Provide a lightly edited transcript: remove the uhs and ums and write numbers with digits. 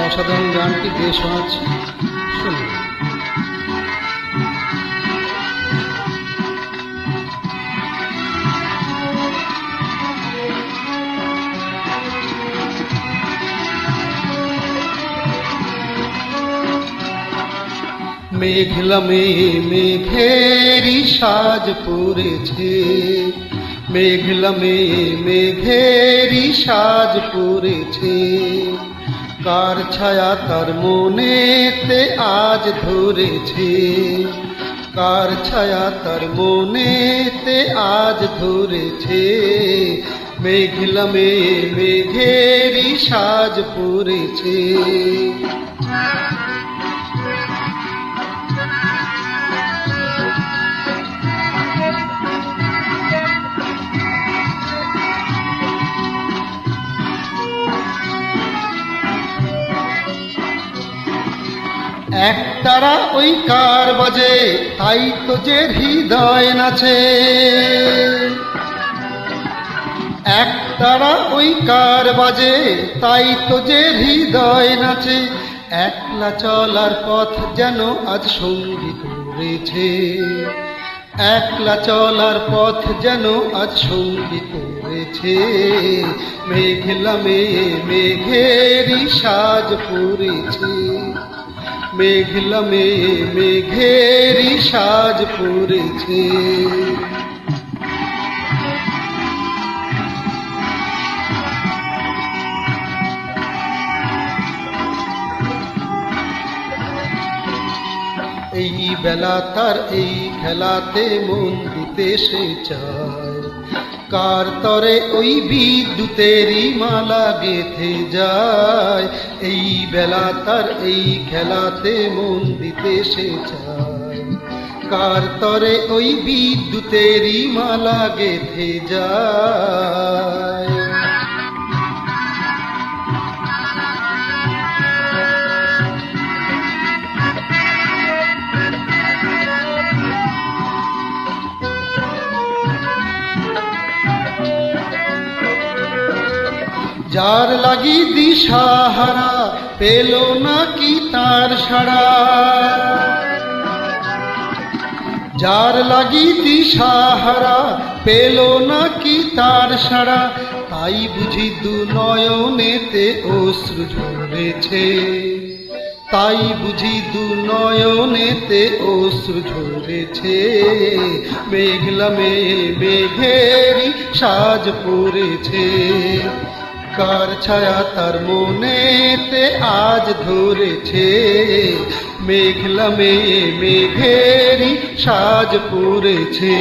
অসাধারণ গানটি গেয়ে শোনাচ্ছি, শুনুন। মেঘলা মেঘেরি সাজ পড়েছে, মেঘলা মেঘেরি সাজ পড়েছে, কার ছায়া তার মনেতে আজ ধরেছে, কার ছায়া তার মনেতে আজ ধরেছে, মেঘলা মেঘেরি সাজ পড়েছে। একতারা ওই কার বাজে, তাই তো যে হৃদয় নাচে, একতারা ওই কার বাজে, তাই তো যে হৃদয় নাচে, একলা চলার পথ যেন আজ সঙ্গী করেছে, একলা চলার পথ যেন আজ সঙ্গী করেছে, মেঘলা মেঘেরি সাজ পড়েছে, মেঘলা মেঘেরি সাজ পড়েছে। এই বেলা তার এই খেলাতে মন দিতে সে চায়, কার তরে ওই বিদ্যুতেরই মালা গেঁথে যায়, এই বেলা তার এই খেলাতে মন দিতে সে চায়, কার তরে ওই বিদ্যুতেরই মালা গেঁথে যায়। যার লাগি দিশাহারা পেল না কি তার সাড়া, যার লাগি দিশাহারা পেল না কি তার সাড়া, তাই বুঝি দু নয়নেতে অশ্রু ঝরেছে, তাই বুঝি দু নয়নেতে অশ্রু ঝরেছে, মেঘলা মেঘেরি সাজ পড়েছে, কার ছায়া তার মনেতে আজ ধরেছে, মেঘলা মেঘেরি সাজ পড়েছে।